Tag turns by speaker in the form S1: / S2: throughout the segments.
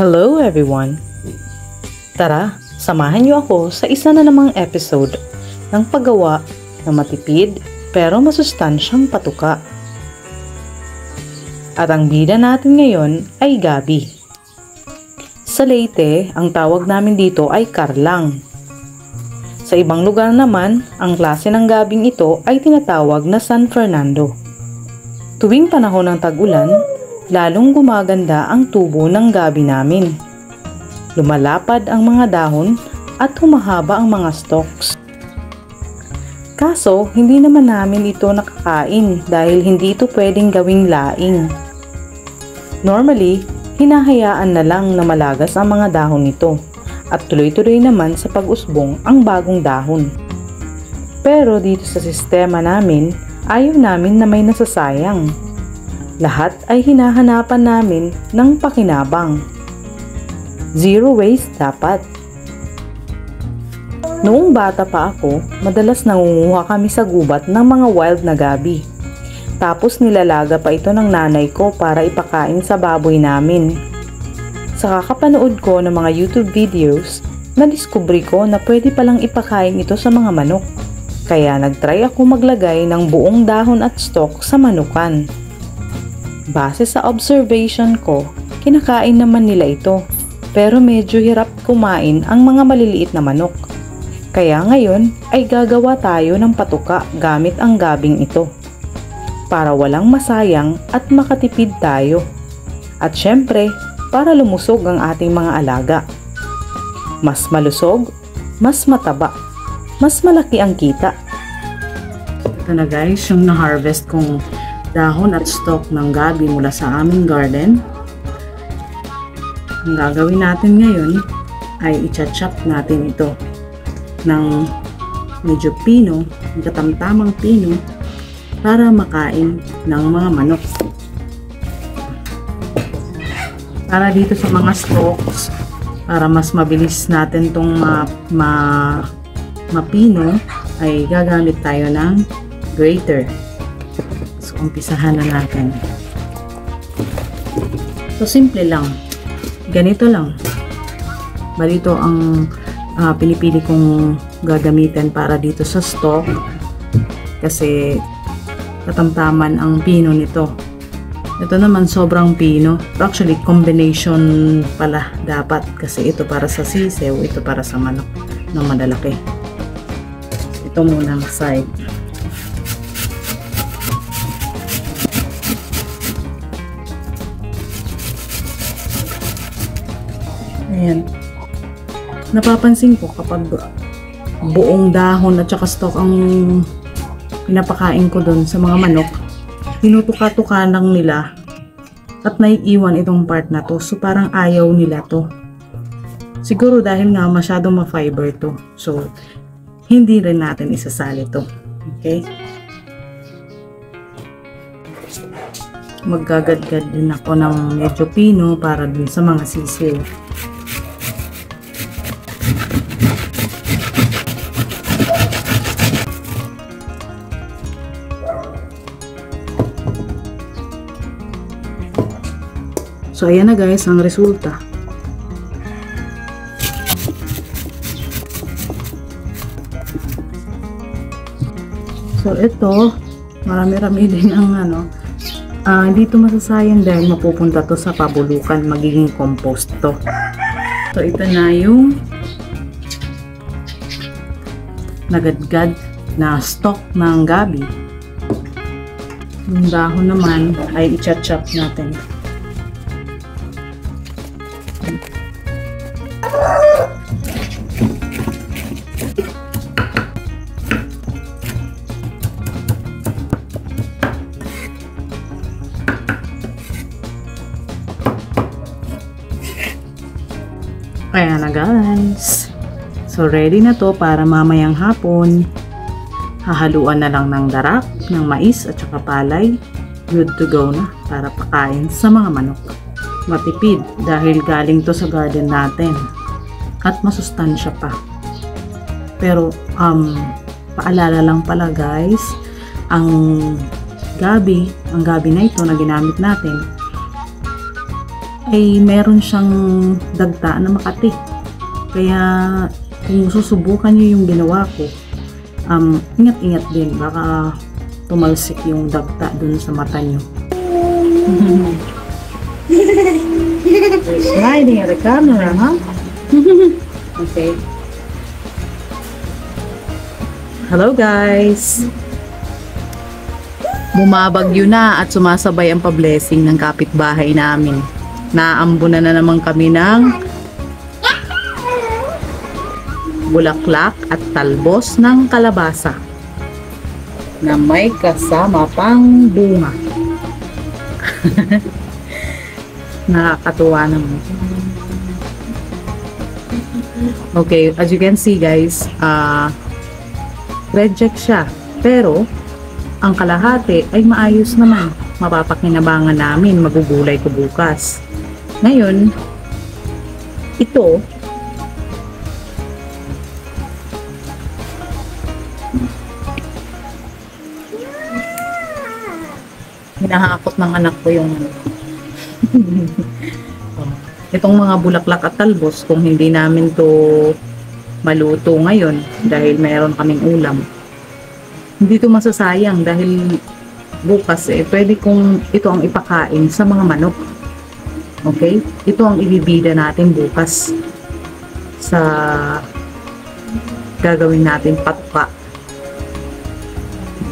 S1: Hello everyone! Tara, samahan niyo ako sa isa na namang episode ng paggawa ng matipid pero masustansyang patuka. At ang bida natin ngayon ay gabi. Sa Leyte, ang tawag namin dito ay karlang. Sa ibang lugar naman, ang klase ng gabing ito ay tinatawag na San Fernando. Tuwing panahon ng tag-ulan, lalong gumaganda ang tubo ng gabi namin. Lumalapad ang mga dahon at humahaba ang mga stalks. Kaso, hindi naman namin ito nakakain dahil hindi ito pwedeng gawing laing. Normally, hinahayaan na lang na malagas ang mga dahon nito at tuloy-tuloy naman sa pag-usbong ang bagong dahon. Pero dito sa sistema namin, ayaw namin na may nasasayang. Lahat ay hinahanapan namin ng pakinabang. Zero waste dapat. Noong bata pa ako, madalas nangunguha kami sa gubat ng mga wild na gabi. Tapos nilalaga pa ito ng nanay ko para ipakain sa baboy namin. Sa kakapanood ko ng mga YouTube videos, nadiskubre ko na pwede palang ipakain ito sa mga manok. Kaya nagtry ako maglagay ng buong dahon at stalk sa manukan. Base sa observation ko, kinakain naman nila ito, pero medyo hirap kumain ang mga maliliit na manok. Kaya ngayon ay gagawa tayo ng patuka gamit ang gabing ito, para walang masayang at makatipid tayo. At syempre, para lumusog ang ating mga alaga. Mas malusog, mas mataba, mas malaki ang kita. Ito na guys, yung na-harvest kong dahon at stalk ng gabi mula sa aming garden. Ang gagawin natin ngayon ay i-chop natin ito ng medyo pino, ng katamtamang pino, para makain ng mga manok. Para dito sa mga stalks, para mas mabilis natin itong mapino, ay gagamit tayo ng grater. Umpisahan na natin. So, simple lang. Ganito lang. Balito ang pinipili kong gagamitin para dito sa stalk. Kasi katamtaman ang pino nito. Ito naman sobrang pino. Actually, combination pala dapat. Kasi ito para sa sisew, ito para sa manok na malalaki. Ito muna ang side. Ayan. Napapansin ko kapag buong dahon at saka stalk ang pinapakain ko dun sa mga manok, tinutuka-tuka lang nila at naiiwan itong part na to. So parang ayaw nila to. Siguro dahil nga masyadong ma-fiber to. So hindi rin natin isasali to. Okay? Maggagadgad din ako ng medyo pino para dun sa mga sisiw. So, ayan na guys ang resulta. So, ito, marami-rami din ang hindi ito masasayang dahil mapupunta to sa pabulukan, magiging compost to. So, ito na yung nagadgad na stalk ng gabi. Yung dahon naman ay i-chop natin. Kaya na guys. So ready na to para mamayang hapon. Hahaluan na lang ng darak, ng mais at saka palay. Good to go na para pakain sa mga manok. Matipid dahil galing to sa garden natin. At masustansya pa. Pero paalala lang pala guys, ang gabi na ito na ginamit natin ay meron siyang dagta na makati. Kaya kung susubukan nyo yung ginawa ko, ingat-ingat din, baka tumalsik yung dagta dun sa mata nyo. Sliding at the camera, huh? Okay. Hello guys! Bumabagyo na at sumasabay ang pa-blessing ng kapitbahay namin. Naambunan na naman kami ng bulaklak at talbos ng kalabasa na may kasama pang bunga. Nakakatuwa naman. Okay, as you can see guys, reject siya. Pero, ang kalahati ay maayos naman. Mapapakinabangan namin, magugulay ko bukas. Ngayon, ito, hinahakot ng anak ko yung itong mga bulaklak at talbos, kung hindi namin to maluto ngayon dahil mayroon kaming ulam, hindi to masasayang dahil bukas pwede kong ito ang ipakain sa mga manok. Okay? Ito ang ibibida natin bukas sa gagawin natin patuka.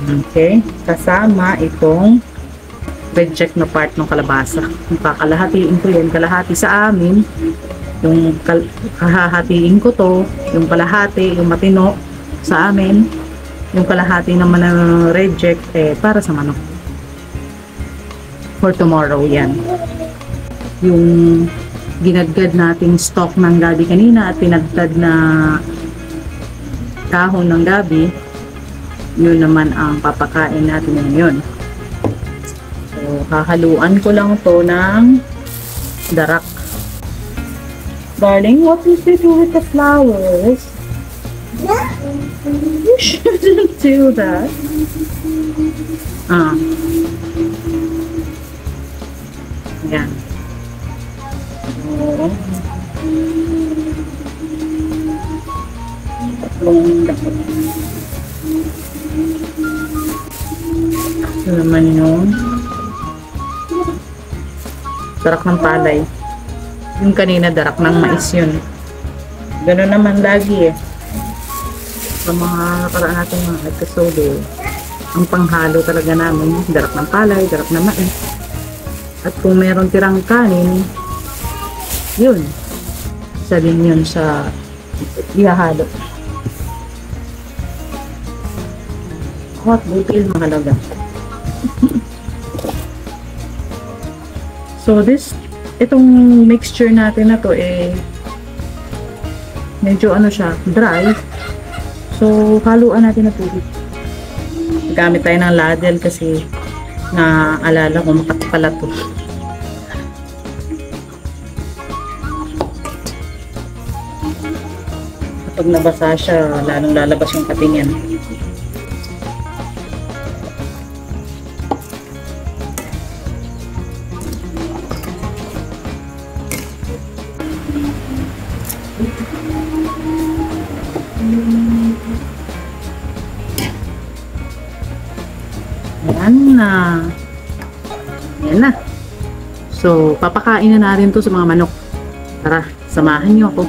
S1: Okay? Kasama itong reject na part ng kalabasa. Kakalahatiin ko yan. Kalahati sa amin. Yung kahahatiin ko to. Yung kalahati, yung matino sa amin. Yung kalahati naman na reject para sa manok. For tomorrow yan. Yung ginadgad nating stock ng gabi kanina at pinagtad na kahon ng gabi, yun naman ang papakain natin ngayon. So, hahaluan ko lang to ng darak. Darling, what did you do with the flowers? You shouldn't do that. Yan. Tatlong dakot. Ito naman yung darak ng palay. Yung kanina darak ng mais yun. Ganun naman lagi sa mga nakaraan natin mga episode, ang panghalo talaga namin darak ng palay, darak ng mais. At kung meron tirang kanin, yun, isa din yun sa ihahalo. Hot butil mahalaga. So itong mixture natin na to medyo siya, dry. So haluan natin na tubig. Gamit tayo ng ladle kasi naalala ko makatpala to. Kapag nabasa siya, lalong lalabas yung kating yan. Yan na. So, papakain na natin to sa mga manok. Tara, samahan niyo ako.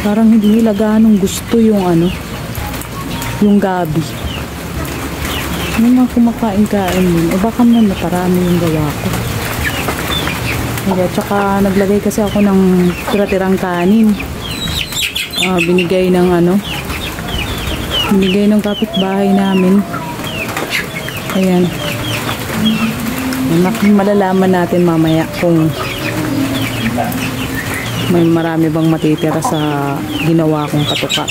S1: Parang hindi nila ganong gusto yung yung gabi. Yung mga kumakain-kain yun. O baka naman maparami yung gawa ko. Kaya tsaka naglagay kasi ako ng tira-tirang kanin. Binigay ng kapitbahay namin. Ayan. Malalaman natin mamaya kung may marami bang matitira sa ginawa kong katuka.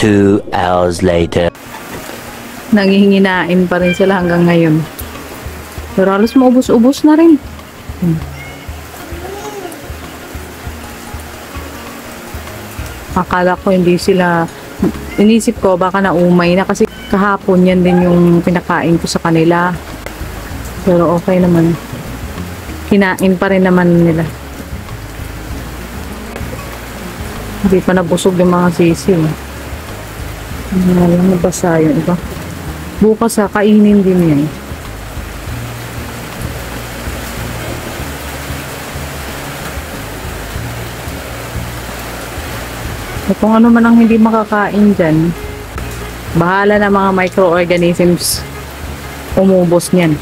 S2: 2 hours later.
S1: Nangihinginain pa rin sila hanggang ngayon. Pero halos maubos-ubos na rin. Akala ko hindi sila, inisip ko baka naumay na kasi kahapon yan din yung pinakain ko sa kanila. Pero okay naman. Kinain pa rin naman nila. Hindi pa nabusog yung mga sisi. Alam mo basa yun, iba. Bukas kainin din yan. Kung ano man ang hindi makakain dyan, bahala na mga microorganisms umubos niyan.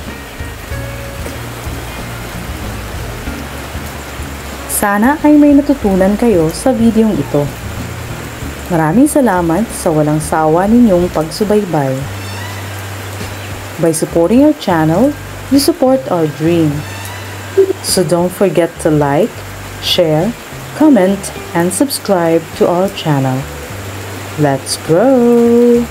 S1: Sana ay may natutunan kayo sa videong ito. Maraming salamat sa walang sawa ninyong pagsubaybay. By supporting our channel, you support our dream. So don't forget to like, share, comment, and subscribe to our channel. Let's grow!